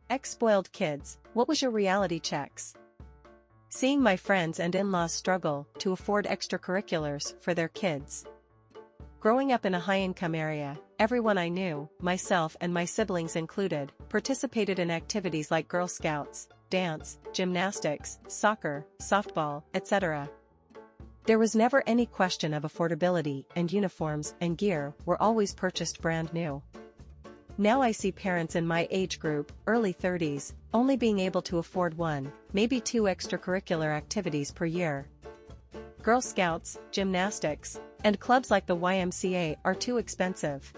Ex-spoiled kids, what was your reality checks? Seeing my friends and in-laws struggle to afford extracurriculars for their kids. Growing up in a high-income area, everyone I knew, myself and my siblings included, participated in activities like Girl Scouts, dance, gymnastics, soccer, softball, etc. There was never any question of affordability, and uniforms and gear were always purchased brand new. Now I see parents in my age group, early 30s, only being able to afford one, maybe two extracurricular activities per year. Girl Scouts, gymnastics, and clubs like the YMCA are too expensive.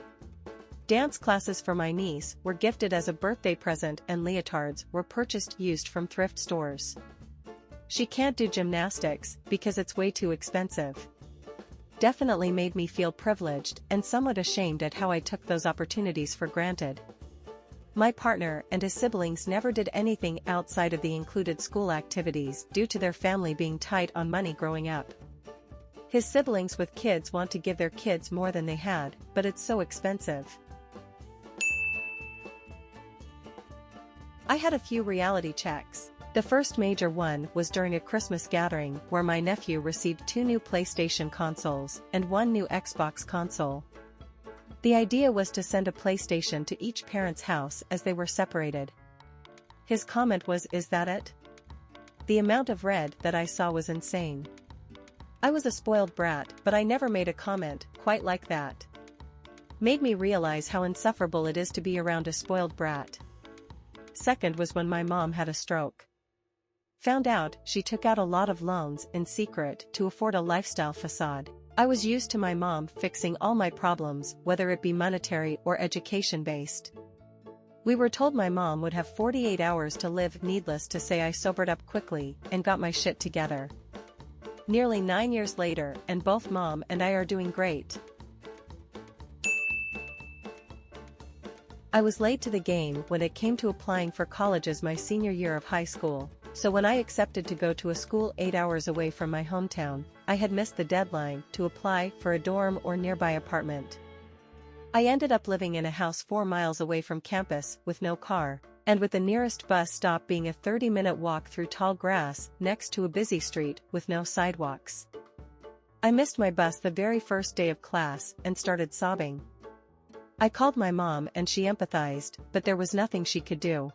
Dance classes for my niece were gifted as a birthday present and leotards were purchased used from thrift stores. She can't do gymnastics because it's way too expensive. Definitely made me feel privileged and somewhat ashamed at how I took those opportunities for granted. My partner and his siblings never did anything outside of the included school activities due to their family being tight on money growing up. His siblings with kids want to give their kids more than they had, but it's so expensive. I had a few reality checks. The first major one was during a Christmas gathering where my nephew received 2 new PlayStation consoles and 1 new Xbox console. The idea was to send a PlayStation to each parent's house as they were separated. His comment was, "Is that it?" The amount of red that I saw was insane. I was a spoiled brat, but I never made a comment quite like that. Made me realize how insufferable it is to be around a spoiled brat. Second was when my mom had a stroke. Found out she took out a lot of loans in secret to afford a lifestyle facade. I was used to my mom fixing all my problems, whether it be monetary or education-based. We were told my mom would have 48 hours to live. Needless to say, I sobered up quickly and got my shit together. Nearly 9 years later, and both mom and I are doing great. I was late to the game when it came to applying for colleges my senior year of high school, so when I accepted to go to a school 8 hours away from my hometown, I had missed the deadline to apply for a dorm or nearby apartment. I ended up living in a house 4 miles away from campus with no car, and with the nearest bus stop being a 30-minute walk through tall grass next to a busy street with no sidewalks. I missed my bus the very first day of class and started sobbing. I called my mom and she empathized, but there was nothing she could do.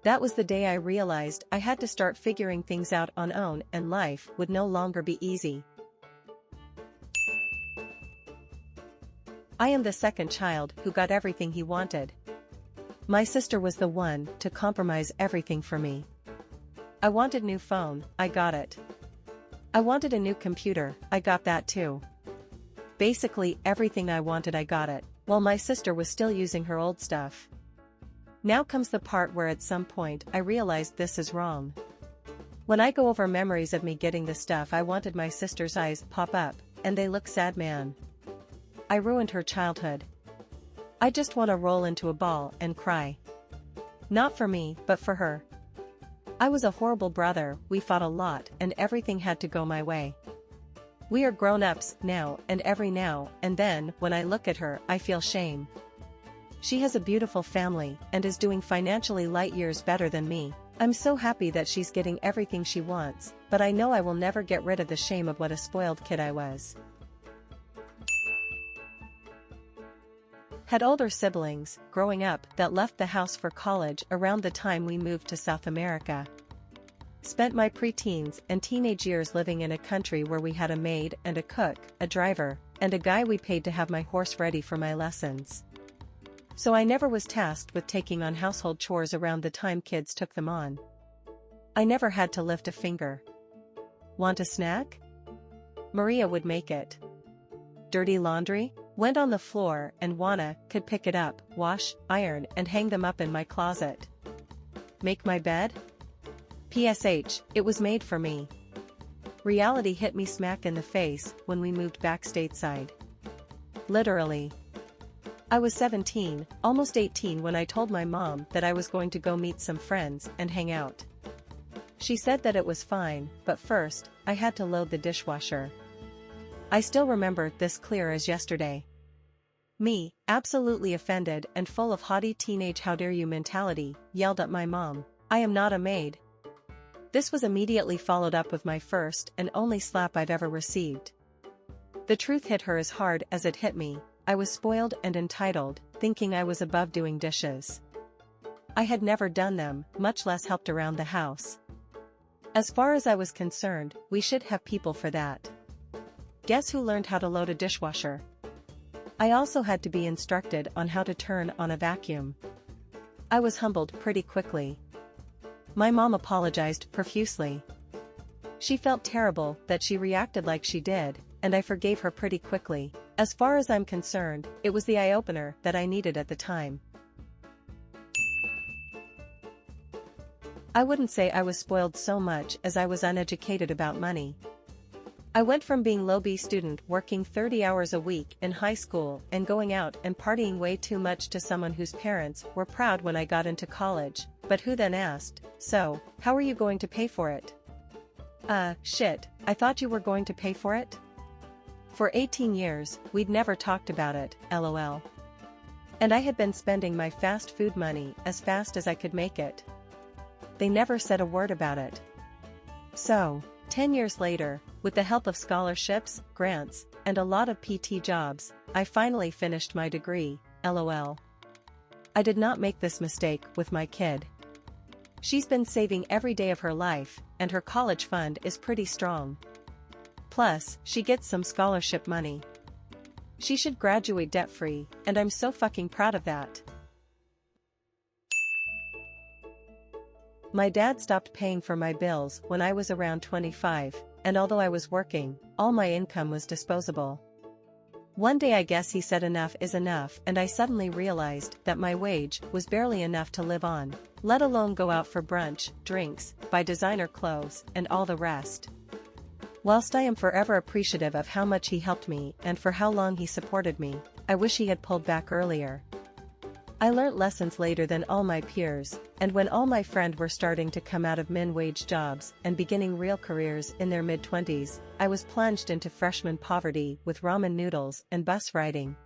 That was the day I realized I had to start figuring things out on own and life would no longer be easy. I am the second child who got everything he wanted. My sister was the one to compromise everything for me. I wanted a new phone, I got it. I wanted a new computer, I got that too. Basically everything I wanted I got it, while my sister was still using her old stuff. Now comes the part where at some point I realized this is wrong. When I go over memories of me getting the stuff I wanted, my sister's eyes pop up, and they look sad. Man, I ruined her childhood. I just want to roll into a ball and cry. Not for me, but for her. I was a horrible brother, we fought a lot and everything had to go my way. We are grown-ups now, and every now and then when I look at her I feel shame. She has a beautiful family and is doing financially light years better than me. I'm so happy that she's getting everything she wants, but I know I will never get rid of the shame of what a spoiled kid I was. Had older siblings, growing up, that left the house for college around the time we moved to South America. Spent my preteens and teenage years living in a country where we had a maid and a cook, a driver, and a guy we paid to have my horse ready for my lessons. So I never was tasked with taking on household chores around the time kids took them on. I never had to lift a finger. Want a snack? Maria would make it. Dirty laundry? Went on the floor and Juana could pick it up, wash, iron and hang them up in my closet. Make my bed? PSH, it was made for me. Reality hit me smack in the face when we moved back stateside. Literally. I was 17, almost 18 when I told my mom that I was going to go meet some friends and hang out. She said that it was fine, but first, I had to load the dishwasher. I still remember this clear as yesterday. Me, absolutely offended and full of haughty teenage how dare you mentality, yelled at my mom, "I am not a maid." This was immediately followed up with my first and only slap I've ever received. The truth hit her as hard as it hit me. I was spoiled and entitled, thinking I was above doing dishes. I had never done them, much less helped around the house. As far as I was concerned, we should have people for that. Guess who learned how to load a dishwasher? I also had to be instructed on how to turn on a vacuum. I was humbled pretty quickly. My mom apologized profusely. She felt terrible that she reacted like she did, and I forgave her pretty quickly. As far as I'm concerned, it was the eye-opener that I needed at the time. I wouldn't say I was spoiled so much as I was uneducated about money. I went from being low B student working 30 hours a week in high school and going out and partying way too much to someone whose parents were proud when I got into college, but who then asked, "So, how are you going to pay for it?" Shit, I thought you were going to pay for it? For 18 years, we'd never talked about it, lol. And I had been spending my fast food money as fast as I could make it. They never said a word about it. So, 10 years later, with the help of scholarships, grants, and a lot of PT jobs, I finally finished my degree, lol. I did not make this mistake with my kid. She's been saving every day of her life, and her college fund is pretty strong. Plus, she gets some scholarship money. She should graduate debt-free, and I'm so fucking proud of that. My dad stopped paying for my bills when I was around 25, and although I was working, all my income was disposable. One day I guess he said enough is enough, and I suddenly realized that my wage was barely enough to live on, let alone go out for brunch, drinks, buy designer clothes, and all the rest. Whilst I am forever appreciative of how much he helped me and for how long he supported me, I wish he had pulled back earlier. I learnt lessons later than all my peers, and when all my friends were starting to come out of min-wage jobs and beginning real careers in their mid-20s, I was plunged into freshman poverty with ramen noodles and bus riding.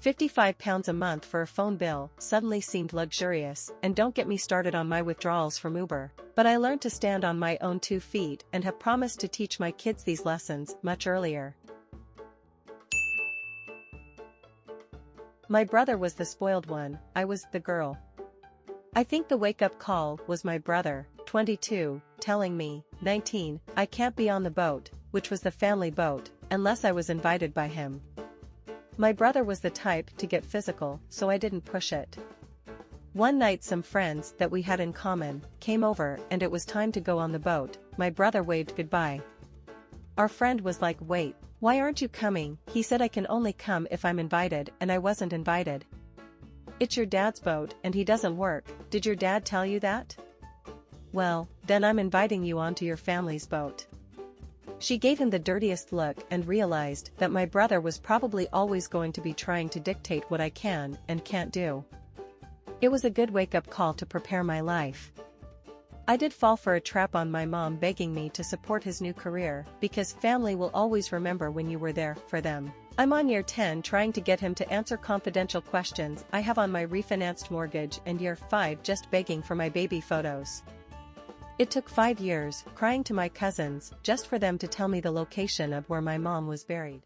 £55 a month for a phone bill suddenly seemed luxurious, and don't get me started on my withdrawals from Uber, but I learned to stand on my own 2 feet and have promised to teach my kids these lessons much earlier. My brother was the spoiled one, I was the girl. I think the wake-up call was my brother, 22, telling me, 19, I can't be on the boat, which was the family boat, unless I was invited by him. My brother was the type to get physical, so I didn't push it. One night some friends that we had in common came over and it was time to go on the boat. My brother waved goodbye. Our friend was like, "Wait, why aren't you coming?" He said, "I can only come if I'm invited," and I wasn't invited. "It's your dad's boat and he doesn't work, did your dad tell you that?" "Well, then I'm inviting you onto your family's boat." She gave him the dirtiest look and realized that my brother was probably always going to be trying to dictate what I can and can't do. It was a good wake-up call to prepare my life. I did fall for a trap on my mom begging me to support his new career, because family will always remember when you were there for them. I'm on year 10 trying to get him to answer confidential questions I have on my refinanced mortgage, and year 5 just begging for my baby photos. It took 5 years, crying to my cousins, just for them to tell me the location of where my mom was buried.